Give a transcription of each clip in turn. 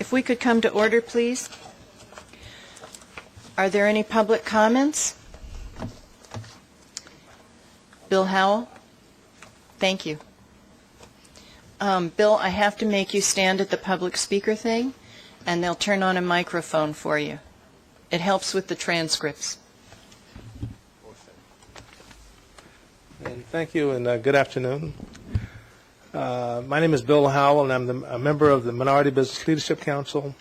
If we could come to order, please. Are there any public comments? Bill Howell? Thank you. Bill, I have to make you stand at the public speaker thing, and they'll turn on a microphone for you. It helps with the transcripts. And thank you, and good afternoon. My name is Bill Howell, and I'm a member of the Minority Business Leadership Council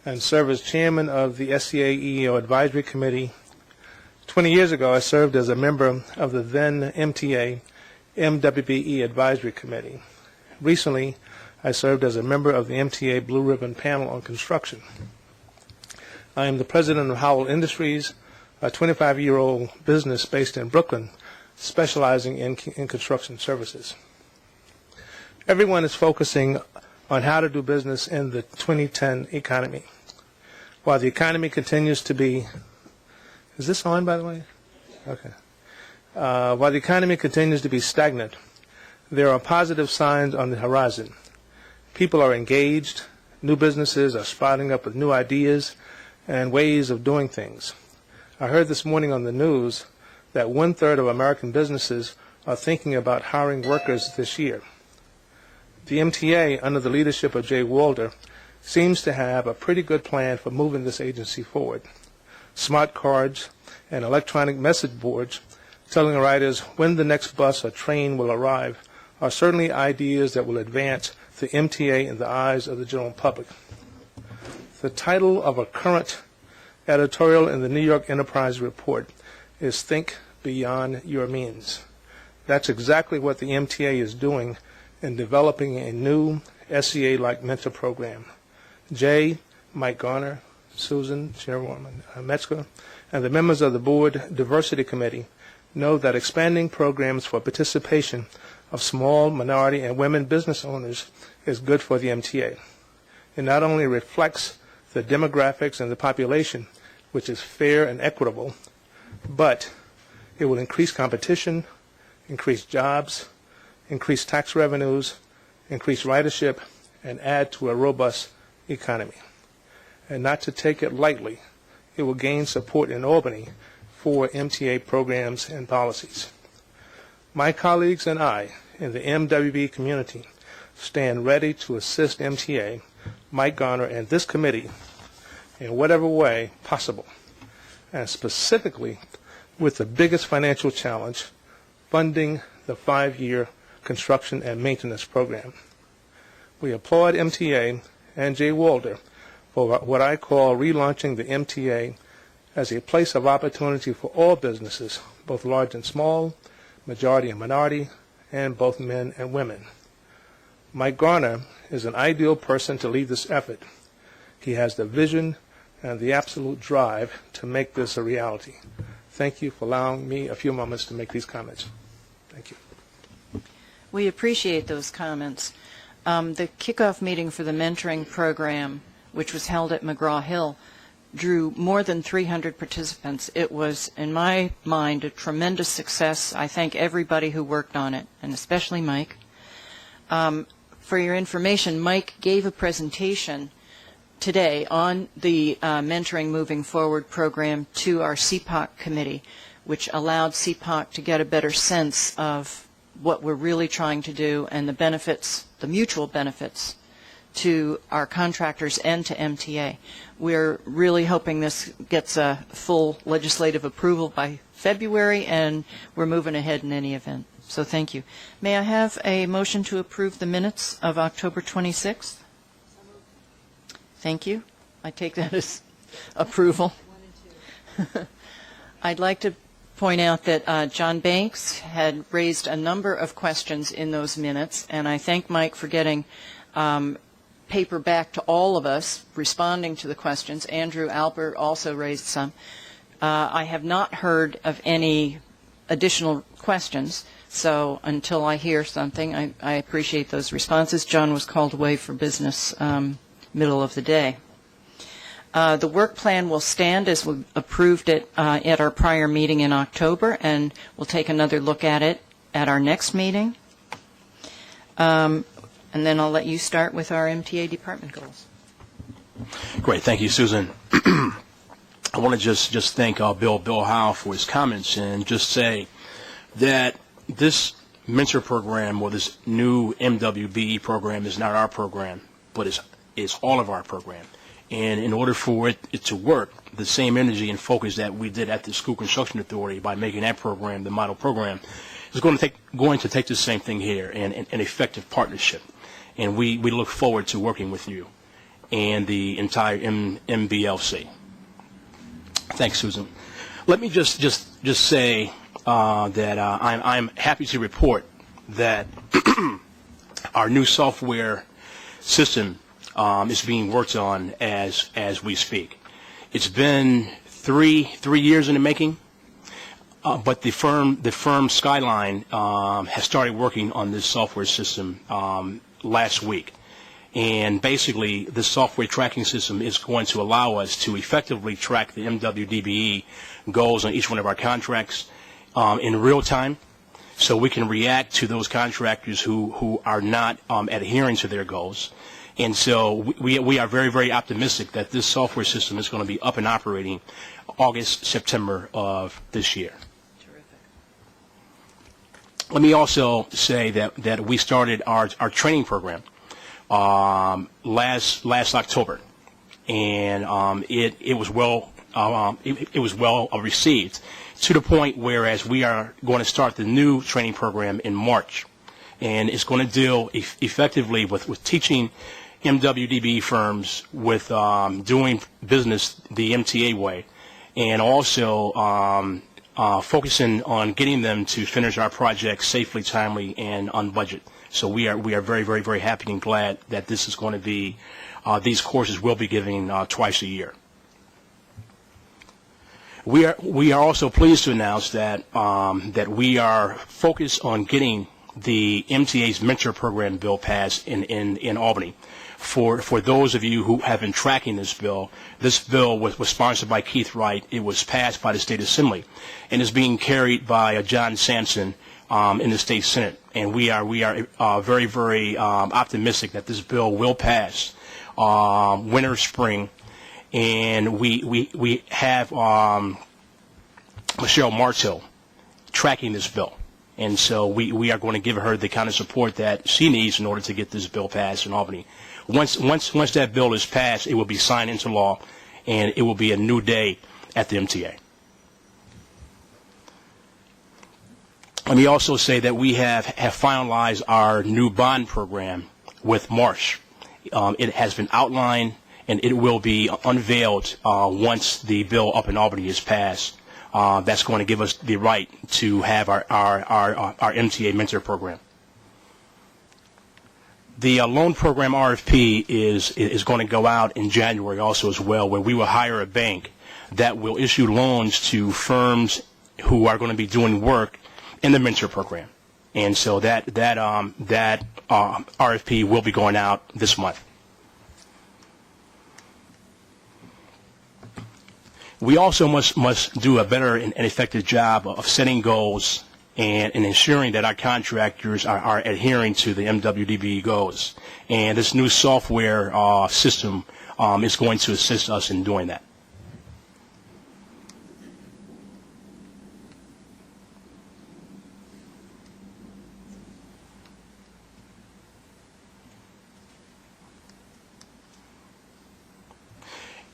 and serve as chairman of the SCA EEO Advisory Committee. 20 years ago, I served as a member of the then MTA MWBE Advisory Committee. Recently, I served as a member of the MTA Blue Ribbon Panel on Construction. I am the president of Howell Industries, a 25-year-old business based in Brooklyn, specializing in construction services. Everyone is focusing on how to do business in the 2010 economy. While the economy continues to be, is this on, by the way? Okay. While the economy continues to be stagnant, there are positive signs on the horizon. People are engaged, new businesses are sprouting up with new ideas and ways of doing things. I heard this morning on the news that 1/3 of American businesses are thinking about hiring workers this year. The MTA, under the leadership of Jay Walder, seems to have a pretty good plan for moving this agency forward. Smart cards and electronic message boards telling riders when the next bus or train will arrive are certainly ideas that will advance the MTA in the eyes of the general public. The title of a current editorial in the New York Enterprise report is Think Beyond Your Means. That's exactly what the MTA is doing in developing a new SCA-like mentor program. Jay, Mike Garner, Susan, Chairwoman Metzger, and the members of the Board Diversity Committee know that expanding programs for participation of small, minority, and women business owners is good for the MTA. It not only reflects the demographics and the population, which is fair and equitable, but it will increase competition, increase jobs, increase tax revenues, increase ridership, and add to a robust economy. And not to take it lightly, it will gain support in Albany for MTA programs and policies. My colleagues and I in the MWB community stand ready to assist MTA, Mike Garner, and this committee in whatever way possible, and specifically with the biggest financial challenge, funding the 5-year construction and maintenance program. We applaud MTA and Jay Walder for what I call relaunching the MTA as a place of opportunity for all businesses, both large and small, majority and minority, and both men and women. Mike Garner is an ideal person to lead this effort. He has the vision and the absolute drive to make this a reality. Thank you for allowing me a few moments to make these comments. Thank you. We appreciate those comments. The kickoff meeting for the mentoring program, which was held at McGraw-Hill, drew more than 300 participants. It was, in my mind, a tremendous success. I thank everybody who worked on it, and especially Mike. For your information, Mike gave a presentation today on the Mentoring Moving Forward program to our CPOC committee, which allowed CPOC to get a better sense of what we're really trying to do and the benefits, the mutual benefits to our contractors and to MTA. We're really hoping this gets a full legislative approval by February, and we're moving ahead in any event. So thank you. May I have a motion to approve the minutes of October 26th? Thank you. I take that as approval. 1 and 2. I'd like to point out that John Banks had raised a number of questions in those minutes, and I thank Mike for getting paper back to all of us responding to the questions. Andrew Albert also raised some. I have not heard of any additional questions, so until I hear something, I appreciate those responses. John was called away for business middle of the day. The work plan will stand as we approved it at our prior meeting in October, and we'll take another look at it at our next meeting. And then I'll let you start with our MTA department goals. Great. Thank you, Susan. I want to just thank Bill Howe for his comments and just say that this mentor program or this new MWBE program is not our program, but it's all of our program. And in order for it to work, the same energy and focus that we did at the School Construction Authority by making that program the model program is going to take the same thing here and an effective partnership. And we look forward to working with you and the entire MBLC. Thanks, Susan. Let me just say that I'm happy to report that our new software system is being worked on as we speak. It's been three years in the making, but the firm Skyline has started working on this software system last week. And basically, this software tracking system is going to allow us to effectively track the MWDBE goals on each one of our contracts in real time, so we can react to those contractors who are not adhering to their goals. And so we are very, very optimistic that this software system is going to be up and operating August, September of this year. Terrific. Let me also say that we started our training program last October, and it was well received, to the point whereas we are going to start the new training program in March, and it's going to deal effectively with teaching MWDB firms with doing business the MTA way, and also focusing on getting them to finish our projects safely, timely, and on budget. So we are very, very, very happy and glad that this is going to be, these courses will be given twice a year. We are also pleased to announce that that we are focused on getting the MTA's mentor program bill passed in Albany. For those of you who have been tracking this bill was sponsored by Keith Wright. It was passed by the State Assembly and is being carried by John Sampson in the State Senate. And we are very, very optimistic that this bill will pass winter, spring. And we have Michelle Martel tracking this bill. And so we are going to give her the kind of support that she needs in order to get this bill passed in Albany. Once that bill is passed, it will be signed into law, and it will be a new day at the MTA. Let me also say that we have finalized our new bond program with Marsh. It has been outlined, and it will be unveiled once the bill up in Albany is passed. That's going to give us the right to have our MTA mentor program. The loan program RFP is going to go out in January also as well, where we will hire a bank that will issue loans to firms who are going to be doing work in the mentor program. And so that RFP will be going out this month. We also must do a better and effective job of setting goals and ensuring that our contractors are adhering to the MWDB goals. And this new software system is going to assist us in doing that.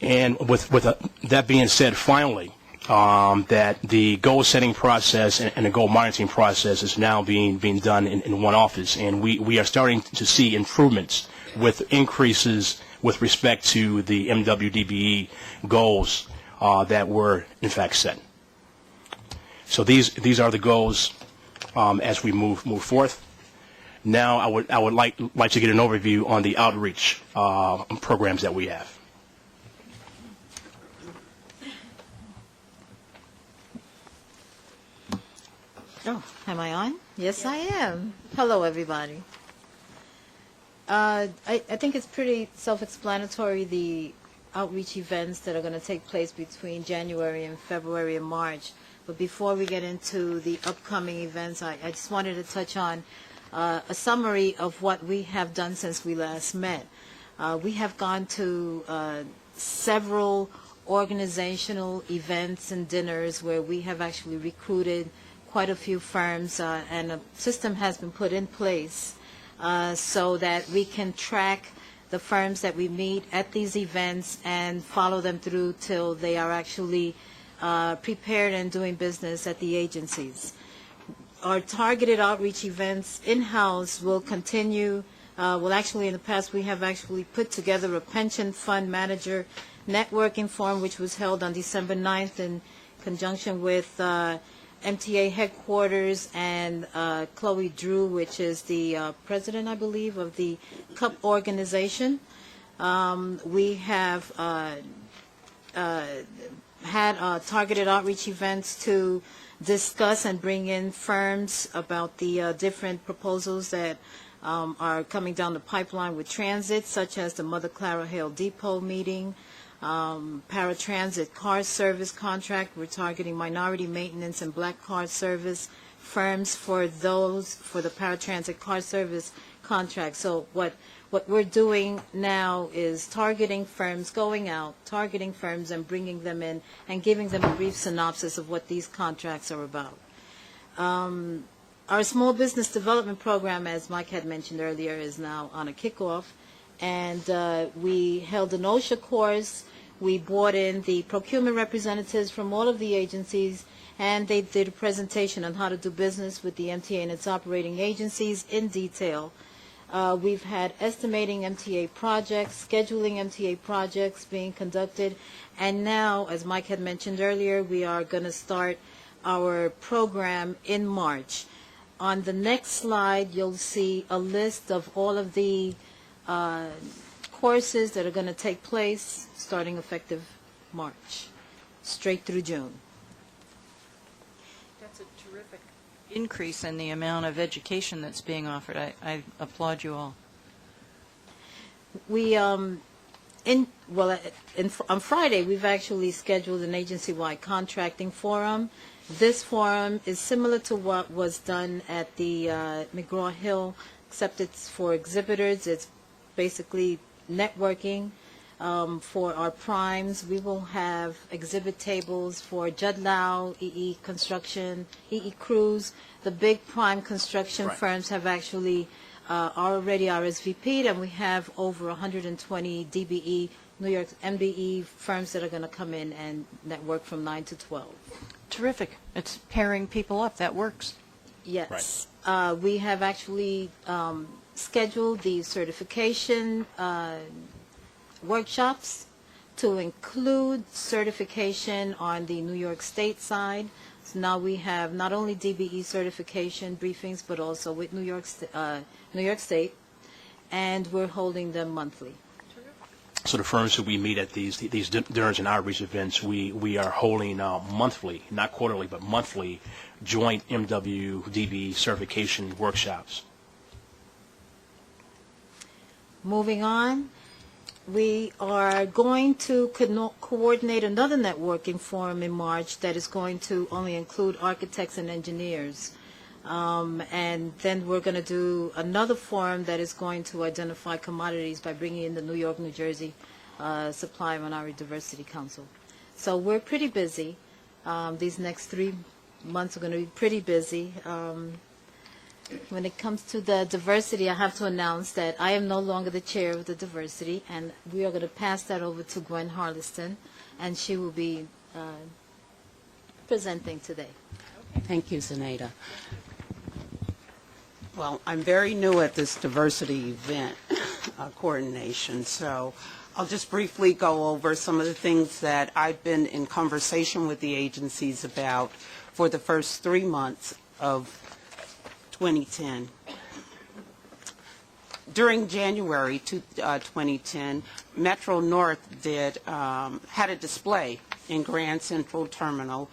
And with that being said, finally, that the goal setting process and the goal monitoring process is now being done in one office, and we are starting to see improvements with increases with respect to the MWDBE goals that were in fact set. So these are the goals as we move forth. Now I would like to get an overview on the outreach programs that we have. Oh, am I on? Yes, I am. Hello, everybody. I think it's pretty self-explanatory, the outreach events that are going to take place between January and February and March. But before we get into the upcoming events, I just wanted to touch on a summary of what we have done since we last met. We have gone to several organizational events and dinners where we have actually recruited quite a few firms, and a system has been put in place so that we can track the firms that we meet at these events and follow them through till they are actually prepared and doing business at the agencies. Our targeted outreach events in-house will continue. Well, actually, in the past, we have actually put together a pension fund manager networking forum, which was held on December 9th in conjunction with MTA headquarters and Chloe Drew, which is the president, I believe, of the CUP organization. We have had targeted outreach events to discuss and bring in firms about the different proposals that are coming down the pipeline with transit, such as the Mother Clara Hale Depot meeting, paratransit car service contract. We're targeting minority maintenance and black car service firms for the paratransit car service contract. So what we're doing now is targeting firms, going out, targeting firms and bringing them in and giving them a brief synopsis of what these contracts are about. Our small business development program, as Mike had mentioned earlier, is now on a kickoff. And we held an OSHA course. We brought in the procurement representatives from all of the agencies, and they did a presentation on how to do business with the MTA and its operating agencies in detail. We've had estimating MTA projects, scheduling MTA projects being conducted, and now, as Mike had mentioned earlier, we are going to start our program in March. On the next slide, you'll see a list of all of the courses that are going to take place starting effective March, straight through June. That's a terrific increase in the amount of education that's being offered. I applaud you all. We on Friday we've actually scheduled an agency-wide contracting forum. This forum is similar to what was done at the McGraw-Hill, except it's for exhibitors. It's basically networking for our primes. We will have exhibit tables for Judd Lau, EE Construction, EE Crews. The big prime construction Right. firms have actually already RSVP'd, and we have over 120 DBE, New York MBE firms that are going to come in and network from 9 to 12. Terrific. It's pairing people up. That works. Yes. We have actually scheduled the certification workshops to include certification on the New York State side. So now we have not only DBE certification briefings, but also with New York State, and we're holding them monthly. So the firms that we meet at these dinners and outreach events, we are holding monthly, not quarterly, but monthly joint MWDB certification workshops. Moving on, we are going to coordinate another networking forum in March that is going to only include architects and engineers. And then we're going to do another forum that is going to identify commodities by bringing in the New York, New Jersey Supply Minority Diversity Council. So we're pretty busy. These next 3 months are going to be pretty busy. When it comes to the diversity, I have to announce that I am no longer the chair of the diversity, and we are going to pass that over to Gwen Harleston, and she will be presenting today. Thank you, Zenaida. Well, I'm very new at this diversity event coordination, so I'll just briefly go over some of the things that I've been in conversation with the agencies about for the first 3 months of 2010. During January 2010, Metro North had a display in Grand Central Terminal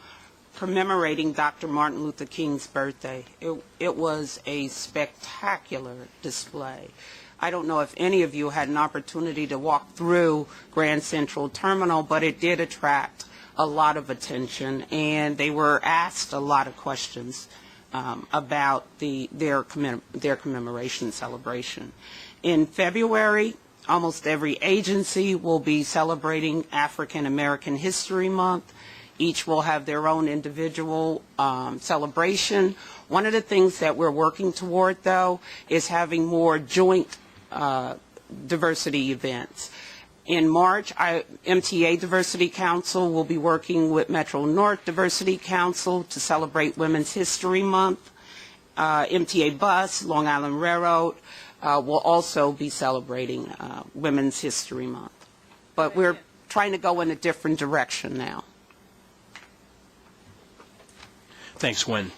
commemorating Dr. Martin Luther King's birthday. It was a spectacular display. I don't know if any of you had an opportunity to walk through Grand Central Terminal, but it did attract a lot of attention, and they were asked a lot of questions about their commemoration celebration. In February, Almost every agency will be celebrating African American History Month. Each will have their own individual celebration. One of the things that we're working toward, though, is having more joint diversity events. In March, MTA Diversity Council will be working with Metro North Diversity Council to celebrate Women's History Month. MTA Bus, Long Island Railroad, will also be celebrating Women's History Month. But we're trying to go in a different direction now. Thanks, Gwen.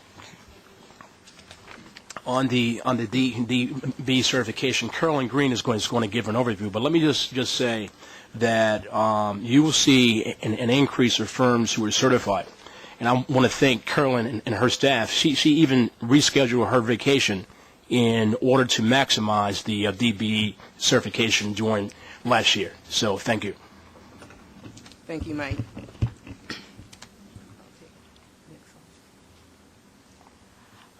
On the DB certification, Carolyn Green is going to give an overview, but let me just say that you will see an increase of firms who are certified. And I want to thank Carolyn and her staff. She even rescheduled her vacation in order to maximize the DB certification during last year. So thank you. Thank you, Mike.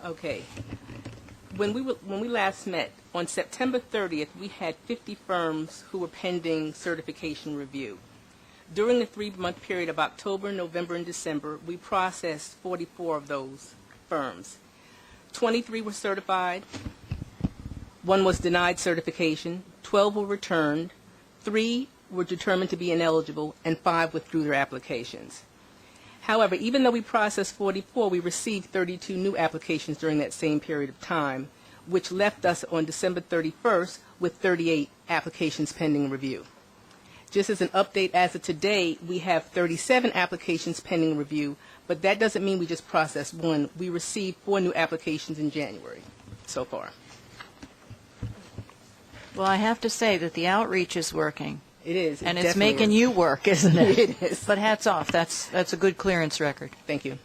Okay. When we last met, on September 30th, we had 50 firms who were pending certification review. During the 3-month period of October, November, and December, we processed 44 of those firms. 23 were certified, 1 was denied certification, 12 were returned, 3 were determined to be ineligible, and 5 withdrew their applications. However, even though we processed 44, we received 32 new applications during that same period of time, which left us on December 31st with 38 applications pending review. Just as an update, as of today, we have 37 applications pending review, but that doesn't mean we just processed 1. We received 4 new applications in January so far. Well, I have to say that the outreach is working. It is. And it's making you work, isn't it? It is. But hats off. That's a good clearance record. Thank you.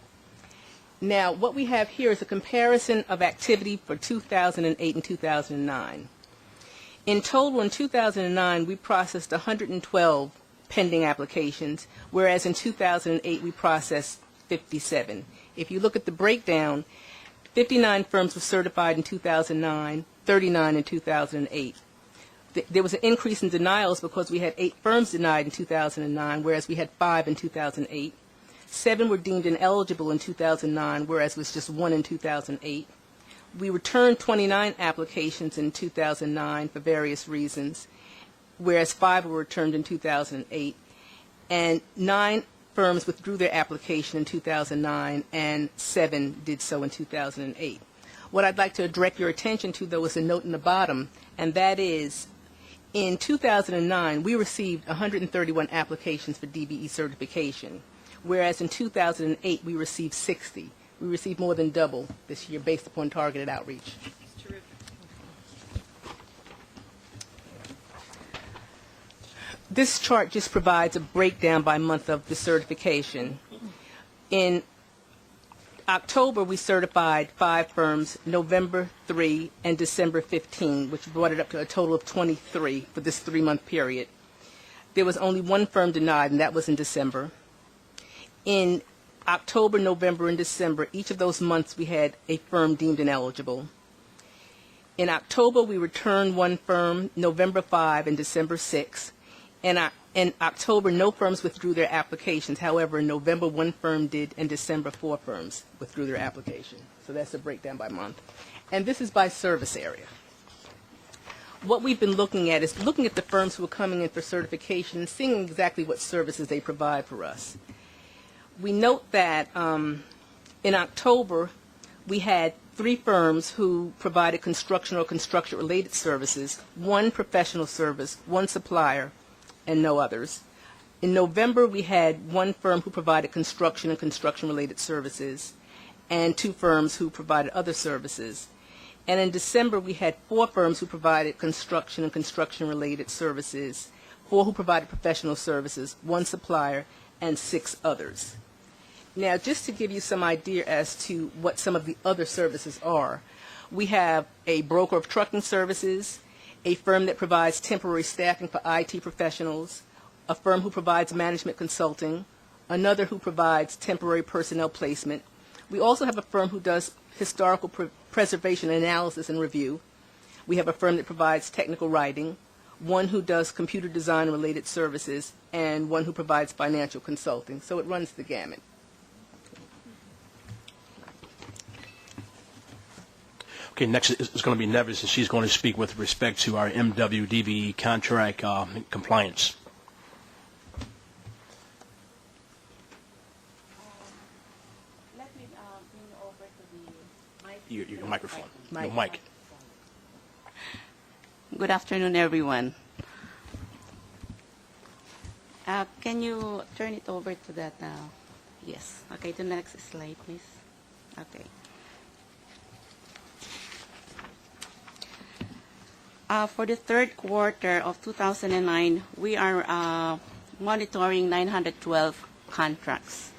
Now, what we have here is a comparison of activity for 2008 and 2009. In total, in 2009, we processed 112 pending applications, whereas in 2008, we processed 57. If you look at the breakdown, 59 firms were certified in 2009, 39 in 2008. There was an increase in denials because we had 8 firms denied in 2009, whereas we had 5 in 2008. 7 were deemed ineligible in 2009, whereas it was just 1 in 2008. We returned 29 applications in 2009 for various reasons, whereas 5 were returned in 2008. And 9 firms withdrew their application in 2009, and 7 did so in 2008. What I'd like to direct your attention to, though, is a note in the bottom, and that is, in 2009, we received 131 applications for DBE certification, whereas in 2008, we received 60. We received more than double this year based upon targeted outreach. Terrific. This chart just provides a breakdown by month of the certification. In October, we certified 5 firms, November 3, and December 15, which brought it up to a total of 23 for this 3-month period. There was only 1 firm denied, and that was in December. In October, November, and December, each of those months we had a firm deemed ineligible. In October, we returned 1 firm, November 5 and December 6. In October, no firms withdrew their applications. However, in November, 1 firm did, and December, 4 firms withdrew their application. So that's the breakdown by month. And this is by service area. What we've been looking at is looking at the firms who are coming in for certification and seeing exactly what services they provide for us. We note that in October, we had 3 firms who provided construction or construction-related services, 1 professional service, 1 supplier, and no others. In November, we had 1 firm who provided construction and construction-related services, and 2 firms who provided other services. And in December, we had 4 firms who provided construction and construction-related services, 4 who provided professional services, 1 supplier, and 6 others. Now, just to give you some idea as to what some of the other services are, we have a broker of trucking services, a firm that provides temporary staffing for IT professionals, a firm who provides management consulting, another who provides temporary personnel placement. We also have a firm who does historical preservation analysis and review. We have a firm that provides technical writing, one who does computer design related services, and one who provides financial consulting. So it runs the gamut. Okay, next is going to be Nevis, and she's going to speak with respect to our MWDB contract compliance. Let me bring over to the mic. Your microphone. Mic. Your mic. Good afternoon, everyone. Can you turn it over to that now? Yes. Okay, the next slide, please. Okay. For the third quarter of 2009, we are monitoring 912 contracts.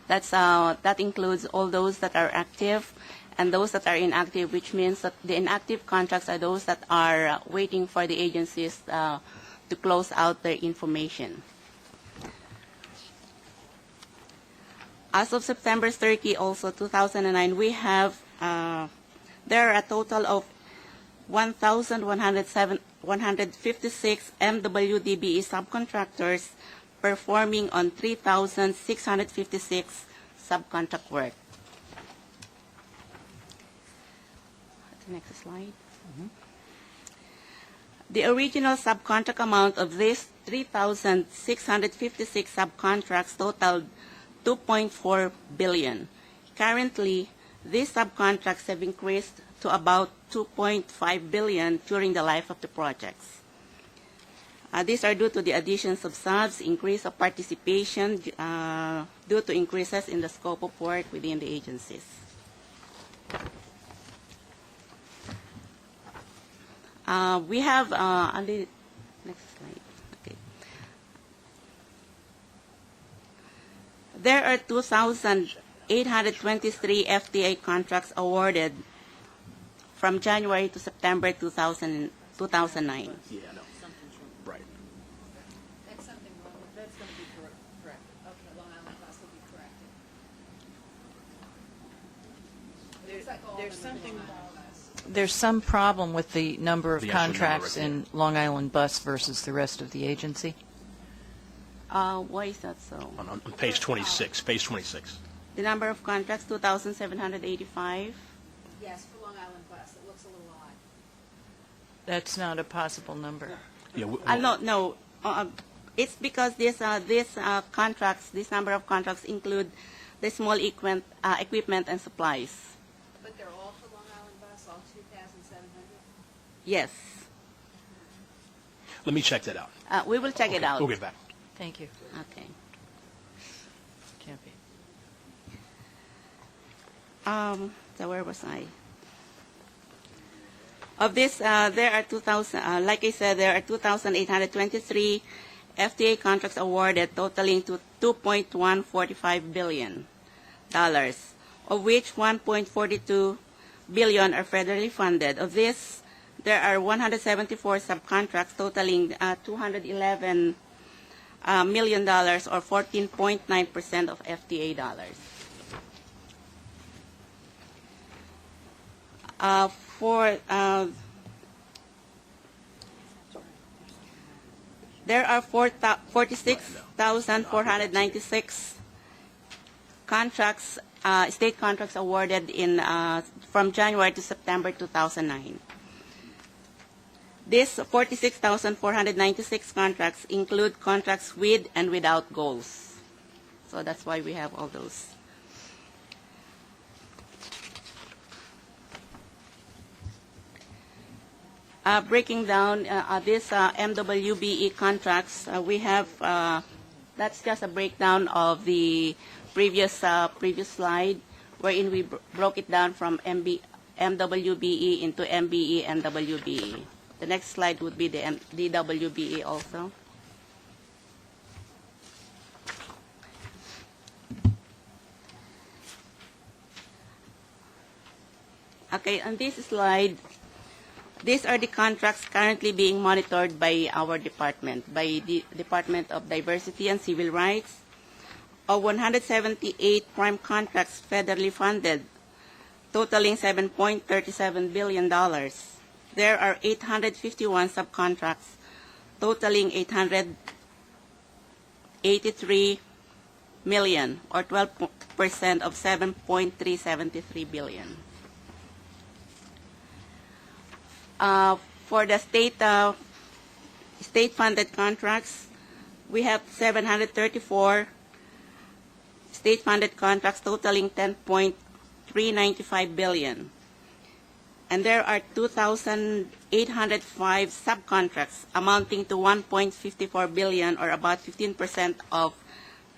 That includes all those that are active and those that are inactive, which means that the inactive contracts are those that are waiting for the agencies to close out their information. As of September 30, also 2009, we have there are a total of 1,156 MWDBE subcontractors performing on 3,656 subcontract work. Next slide. The original subcontract amount of these 3,656 subcontracts totaled $2.4 billion. Currently, these subcontracts have increased to about $2.5 billion during the life of the projects. These are due to the additions of subs, increase of participation due to increases in the scope of work within the agencies. We have on the next slide. Okay. There are 2,823 FTA contracts awarded from January to September 2009. Yeah, I know. Right. That's something wrong. That's going to be corrected. Okay, Long Island Bus will be corrected. There's something. There's some problem with the number of The actual number contracts right in Long Island Bus versus the rest of the agency. Why is that so? On page 26. Page 26. The number of contracts, 2,785. Yes, for Long Island Bus, it looks a little odd. That's not a possible number. Yeah. No. It's because these contracts, this number of contracts include the small equipment and supplies. But they're all for Long Island Bus, all 2,700? Yes. Let me check that out. We will check it out. We'll get back. Thank you. Okay. Can't be. So where was I? Of this, there are 2,000. Like I said, there are 2,823 FTA contracts awarded, totaling to $2.145 billion, of which $1.42 billion are federally funded. Of this, there are 174 subcontracts totaling $211 million, or 14.9% of FTA dollars. There are 46,496 contracts, state contracts awarded from January to September 2009. These 46,496 contracts include contracts with and without goals. So that's why we have all those. Breaking down these MWBE contracts, we have, that's just a breakdown of the previous slide, wherein we broke it down from MWBE into MBE and WBE. The next slide would be the DWBE also. Okay, on this slide, these are the contracts currently being monitored by our department, by the Department of Diversity and Civil Rights. Of 178 prime contracts federally funded, totaling $7.37 billion. There are 851 subcontracts, totaling $883 million, or 12% of $7.373 billion. For the state-funded contracts, we have 734 state-funded contracts totaling $10.395 billion. And there are 2,805 subcontracts amounting to $1.54 billion, or about 15% of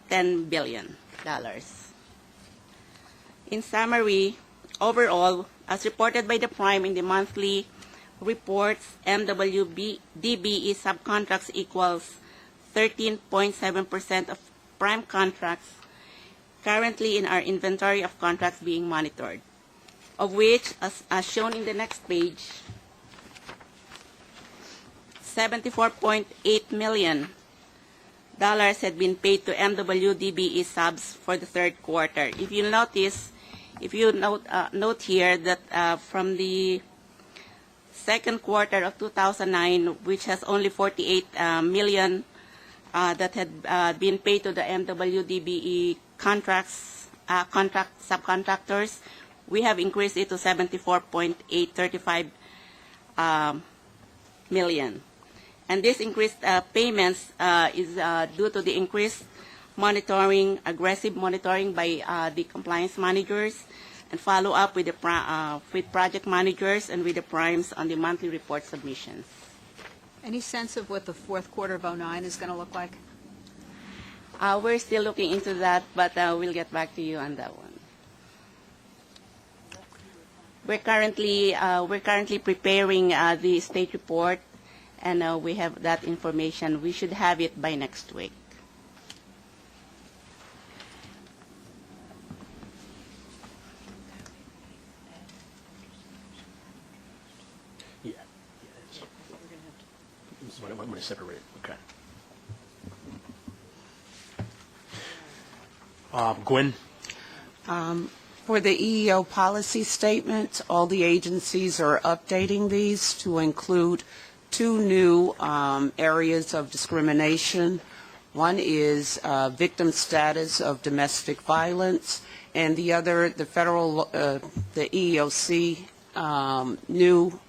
$10 billion. In summary, overall, as reported by the Prime in the monthly reports, MWDBE subcontracts equals 13.7% of Prime contracts currently in our inventory of contracts being monitored, of which, as shown in the next page, $74.8 million had been paid to MWDBE subs for the third quarter. If you note here that from the second quarter of 2009, which has only $48 million that had been paid to the MWDBE contract subcontractors, we have increased it to $74.835 million. And this increased payments is due to the increased monitoring, aggressive monitoring by the compliance managers, and follow up with the with project managers and with the primes on the monthly report submissions. Any sense of what the fourth quarter of '09 is going to look like? We're still looking into that, but we'll get back to you on that one. We're currently preparing the state report, and we have that information. We should have it by next week. Yeah. I'm going to separate it. Okay. Gwen? For the EEO policy statement, all the agencies are updating these to include two new areas of discrimination. One is victim status of domestic violence, and the other, the federal, the EEOC new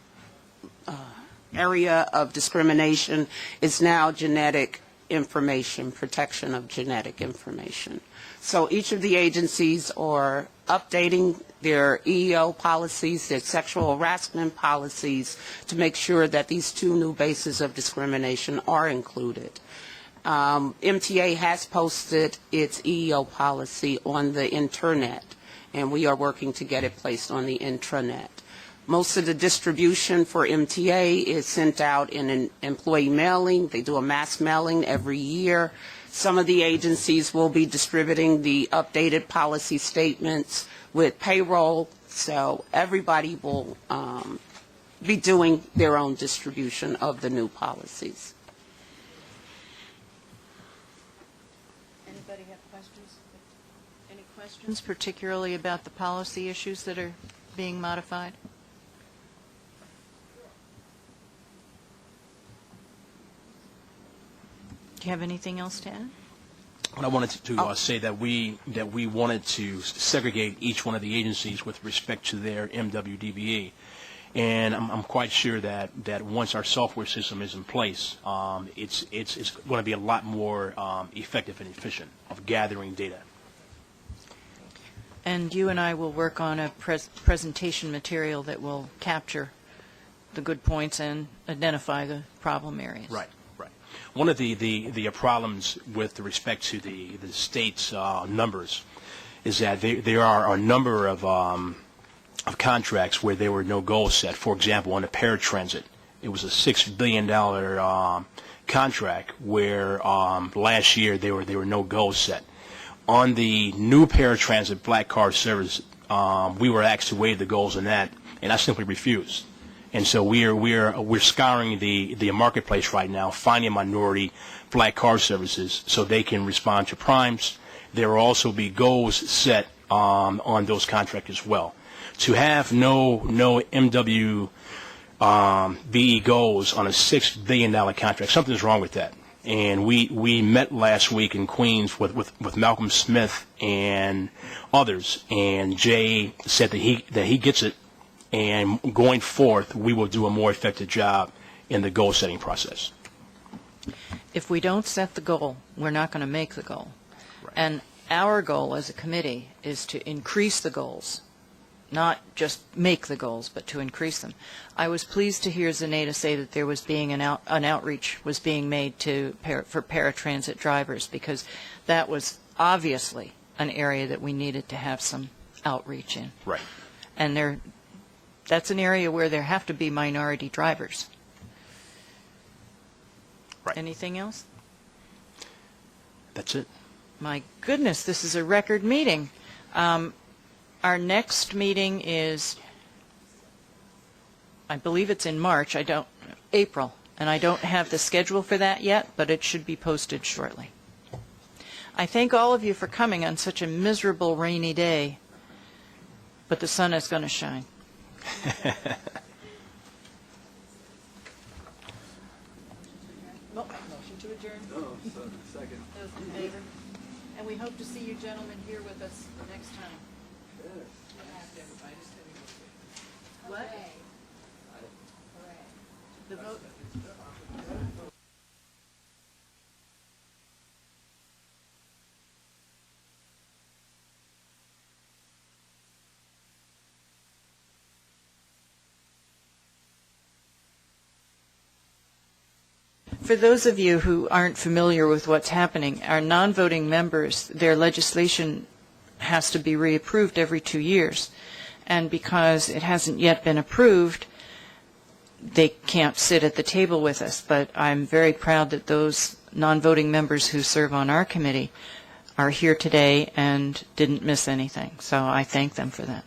area of discrimination is now genetic information, protection of genetic information. So each of the agencies are updating their EEO policies, their sexual harassment policies, to make sure that these two new bases of discrimination are included. MTA has posted its EEO policy on the internet, and we are working to get it placed on the intranet. Most of the distribution for MTA is sent out in an employee mailing. They do a mass mailing every year. Some of the agencies will be distributing the updated policy statements with payroll, so everybody will be doing their own distribution of the new policies. Anybody have questions? Any questions, particularly about the policy issues that are being modified? Do you have anything else to add? What I wanted to say that we wanted to segregate each one of the agencies with respect to their MWDBE, and I'm quite sure that once our software system is in place, it's going to be a lot more effective and efficient of gathering data. And you and I will work on a presentation material that will capture the good points and identify the problem areas. Right. One of the problems with respect to the state's numbers is that there are a number of contracts where there were no goals set. For example, on the paratransit, it was a $6 billion contract where last year there were no goals set. On the new paratransit black card service, we were asked to waive the goals on that, and I simply refused. And so we're scouring the marketplace right now, finding minority black card services so they can respond to primes. There will also be goals set on those contracts as well. To have no MW BE goals on a $6 billion contract. Something's wrong with that. And we met last week in Queens with Malcolm Smith and others, and Jay said that he gets it, and going forth, we will do a more effective job in the goal-setting process. If we don't set the goal, we're not going to make the goal. Right. And our goal as a committee is to increase the goals, not just make the goals, but to increase them. I was pleased to hear Zenaida say that there was being an outreach was being made for paratransit drivers, because that was obviously an area that we needed to have some outreach in. Right. And that's an area where there have to be minority drivers. Right. Anything else? That's it. My goodness, this is a record meeting. Our next meeting is, I believe it's in March, April, and I don't have the schedule for that yet, but it should be posted shortly. I thank all of you for coming on such a miserable rainy day, but the sun is going to shine. Motion to adjourn. Second. Those in favor? And we hope to see you gentlemen here with us next time. What? The vote. For those of you who aren't familiar with what's happening, our non-voting members, their legislation has to be reapproved every 2 years. And because it hasn't yet been approved, they can't sit at the table with us. But I'm very proud that those non-voting members who serve on our committee are here today and didn't miss anything. So I thank them for that.